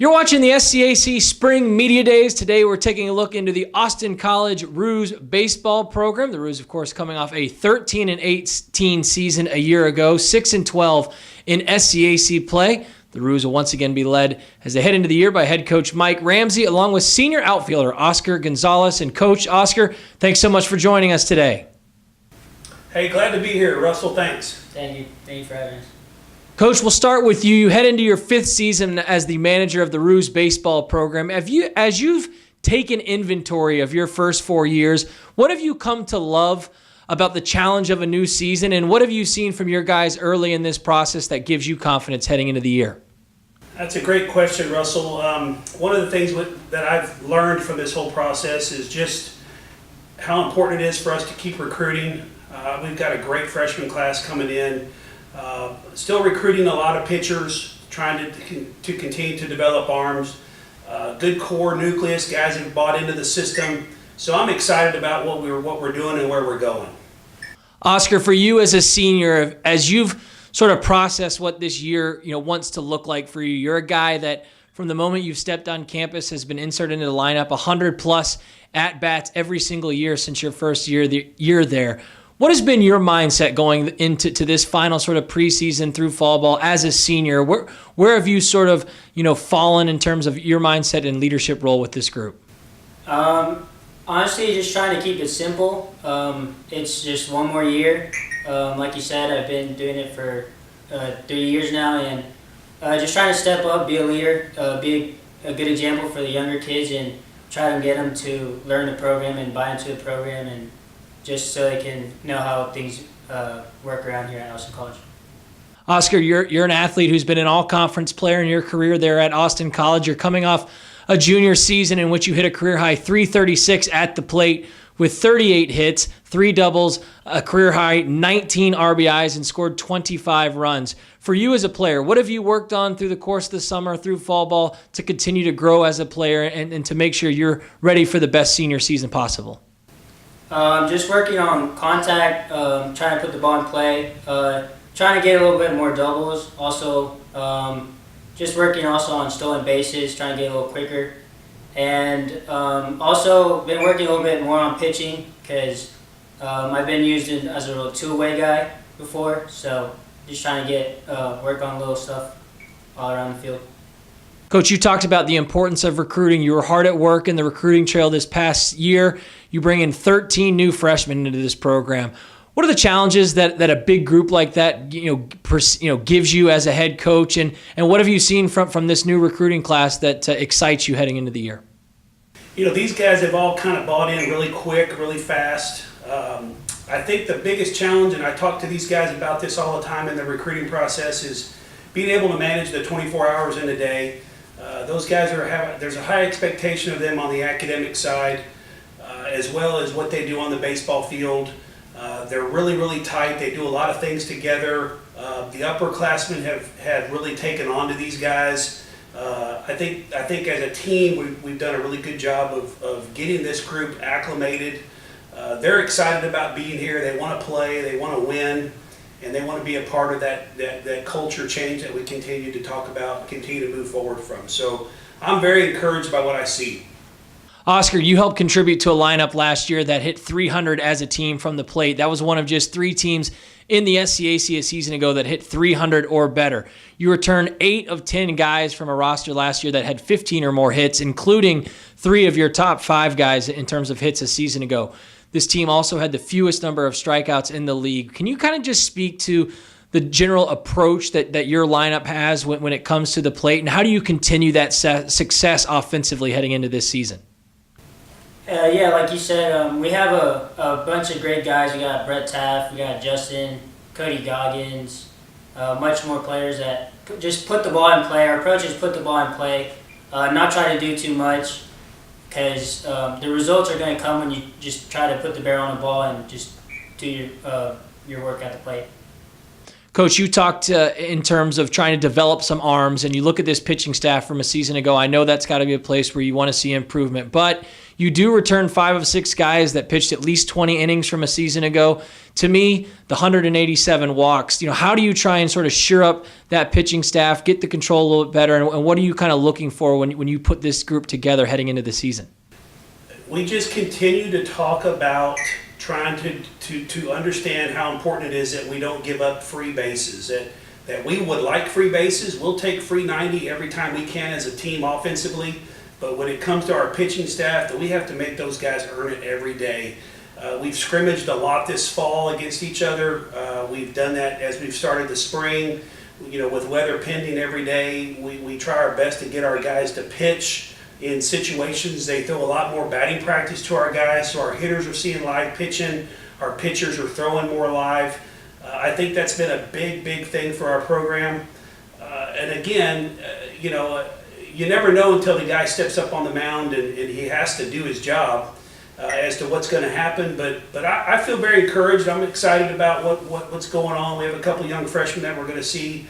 You're watching the SCAC Spring Media Days. Today we're taking a look into the Austin College Rouge baseball program. The Rouge, of course, coming off a 13-18 season a year ago, 6-12 in SCAC play. The Rouge will once again be led as they head into the year by head coach Mike Ramsey, along with senior outfielder Oscar Gonzalez. And Coach Oscar, thanks so much for joining us today. Hey, glad to be here, Russell. Thanks. Thank you. Thank you for having us. Coach, we'll start with you. You head into your fifth season as the manager of the Rouge baseball program. As you've taken inventory of your first 4 years, what have you come to love about the challenge of a new season, and what have you seen from your guys early in this process that gives you confidence heading into the year? That's a great question, Russell. One of the things that I've learned from this whole process is just how important it is for us to keep recruiting. We've got a great freshman class coming in. Still recruiting a lot of pitchers, trying to continue to develop arms. Good core nucleus, guys who've bought into the system. So I'm excited about what we're doing and where we're going. Oscar, for you as a senior, as you've sort of processed what this year wants to look like for you, you're a guy that from the moment you've stepped on campus has been inserted into the lineup, 100+ at-bats every single year since your first year there. What has been your mindset going into this final sort of preseason through fall ball as a senior? Where have you sort of fallen in terms of your mindset and leadership role with this group? Honestly, just trying to keep it simple. It's just one more year. Like you said, I've been doing it for 3 years now, and just trying to step up, be a leader, be a good example for the younger kids, and try to get them to learn the program and buy into the program, and just so they can know how things work around here at Austin College. Oscar, you're an athlete who's been an all-conference player in your career there at Austin College. You're coming off a junior season in which you hit a career-high 336 at the plate with 38 hits, 3 doubles, a career-high 19 RBIs, and scored 25 runs. For you as a player, what have you worked on through the course of the summer, through fall ball, to continue to grow as a player and to make sure you're ready for the best senior season possible? Just working on contact, trying to put the ball in play, trying to get a little bit more doubles. Also, just working also on stolen bases, trying to get a little quicker. And also been working a little bit more on pitching because I've been used as a little two-way guy before. So just trying to work on little stuff all around the field. Coach, you talked about the importance of recruiting. You were hard at work in the recruiting trail this past year. You bring in 13 new freshmen into this program. What are the challenges that a big group like that gives you as a head coach, and what have you seen from this new recruiting class that excites you heading into the year? These guys have all kind of bought in really quick, really fast. I think the biggest challenge, and I talk to these guys about this all the time in the recruiting process, is being able to manage the 24 hours in a day. Those guys there's a high expectation of them on the academic side, as well as what they do on the baseball field. They're really, really tight. They do a lot of things together. The upperclassmen have really taken on to these guys. I think as a team, we've done a really good job of getting this group acclimated. They're excited about being here. They want to play. They want to win. And they want to be a part of that culture change that we continue to talk about and continue to move forward from. So I'm very encouraged by what I see. Oscar, you helped contribute to a lineup last year that hit 300 as a team from the plate. That was one of just 3 teams in the SCAC a season ago that hit 300 or better. You returned 8 of 10 guys from a roster last year that had 15 or more hits, including 3 of your top 5 guys in terms of hits a season ago. This team also had the fewest number of strikeouts in the league. Can you kind of just speak to the general approach that your lineup has when it comes to the plate, and how do you continue that success offensively heading into this season? Yeah, like you said, we have a bunch of great guys. We got Brett Taft, we got Justin, Cody Goggins, much more players that just put the ball in play. Our approach is put the ball in play, not try to do too much, because the results are going to come when you just try to put the barrel on the ball and just do your work at the plate. Coach, you talked in terms of trying to develop some arms, and you look at this pitching staff from a season ago. I know that's got to be a place where you want to see improvement, but you do return 5 of 6 guys that pitched at least 20 innings from a season ago. To me, the 187 walks, how do you try and sort of shore up that pitching staff, get the control a little bit better, and what are you kind of looking for when you put this group together heading into the season? We just continue to talk about trying to understand how important it is that we don't give up free bases, that we would like free bases. We'll take free 90 every time we can as a team offensively, but when it comes to our pitching staff, that we have to make those guys earn it every day. We've scrimmaged a lot this fall against each other. We've done that as we've started the spring. With weather pending every day, we try our best to get our guys to pitch in situations. They throw a lot more batting practice to our guys, so our hitters are seeing live pitching, our pitchers are throwing more live. I think that's been a big thing for our program. And again, you never know until the guy steps up on the mound and he has to do his job as to what's going to happen. But I feel very encouraged. I'm excited about what's going on. We have a couple young freshmen that we're going to see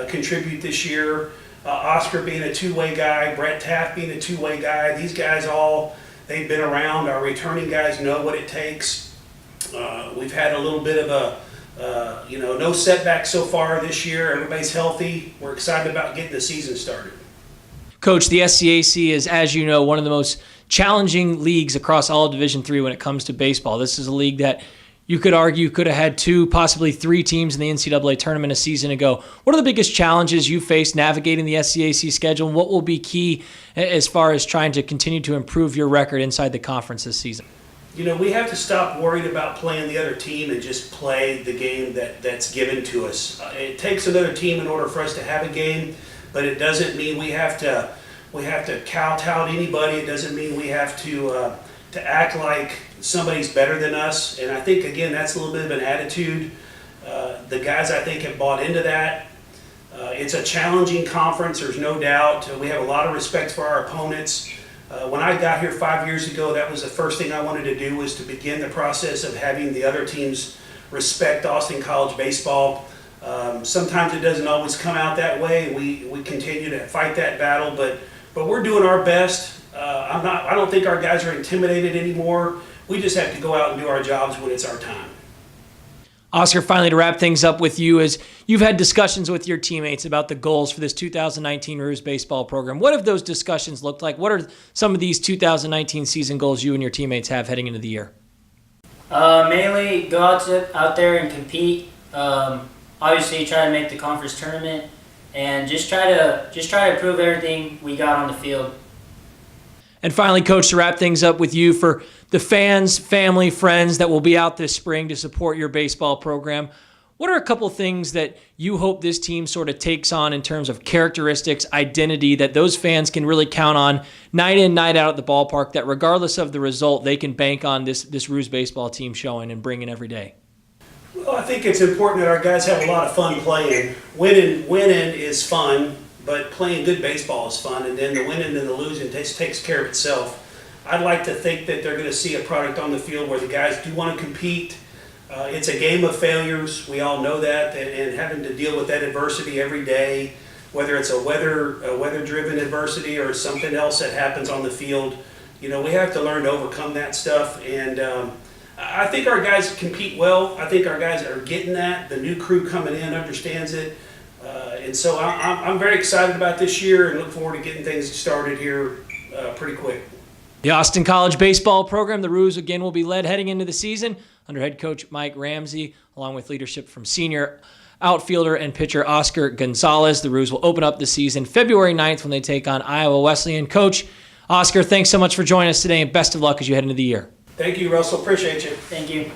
contribute this year. Oscar being a two-way guy, Brett Taft being a two-way guy. These guys they've been around. Our returning guys know what it takes. We've had a little bit of no setbacks so far this year. Everybody's healthy. We're excited about getting the season started. Coach, the SCAC is, as you know, one of the most challenging leagues across all of Division III when it comes to baseball. This is a league that you could argue could have had 2, possibly 3 teams in the NCAA tournament a season ago. What are the biggest challenges you face navigating the SCAC schedule, and what will be key as far as trying to continue to improve your record inside the conference this season? We have to stop worrying about playing the other team and just play the game that's given to us. It takes another team in order for us to have a game, but it doesn't mean we have to kowtow to anybody. It doesn't mean we have to act like somebody's better than us. And I think, again, that's a little bit of an attitude. The guys, I think, have bought into that. It's a challenging conference, there's no doubt. We have a lot of respect for our opponents. When I got here 5 years ago, that was the first thing I wanted to do, was to begin the process of having the other teams respect Austin College baseball. Sometimes it doesn't always come out that way. We continue to fight that battle, but we're doing our best. I don't think our guys are intimidated anymore. We just have to go out and do our jobs when it's our time. Oscar, finally, to wrap things up with you, is you've had discussions with your teammates about the goals for this 2019 Rouge baseball program. What have those discussions looked like? What are some of these 2019 season goals you and your teammates have heading into the year? Mainly go out there and compete. Obviously, try to make the conference tournament, and just try to prove everything we got on the field. And finally, Coach, to wrap things up with you, for the fans, family, friends that will be out this spring to support your baseball program, what are a couple things that you hope this team sort of takes on in terms of characteristics, identity, that those fans can really count on night in, night out at the ballpark, that regardless of the result, they can bank on this Rouge baseball team showing and bringing every day? Well, I think it's important that our guys have a lot of fun playing. Winning is fun, but playing good baseball is fun, and then the winning and the losing takes care of itself. I'd like to think that they're going to see a product on the field where the guys do want to compete. It's a game of failures. We all know that, and having to deal with that adversity every day, whether it's a weather-driven adversity or something else that happens on the field, we have to learn to overcome that stuff. And I think our guys compete well. I think our guys are getting that. The new crew coming in understands it. And so I'm very excited about this year and look forward to getting things started here pretty quick. The Austin College baseball program, the Rouge, again, will be led heading into the season under head coach Mike Ramsey, along with leadership from senior outfielder and pitcher Oscar Gonzalez. The Rouge will open up the season February 9th when they take on Iowa Wesleyan. Coach, Oscar, thanks so much for joining us today, and best of luck as you head into the year. Thank you, Russell. Appreciate you. Thank you.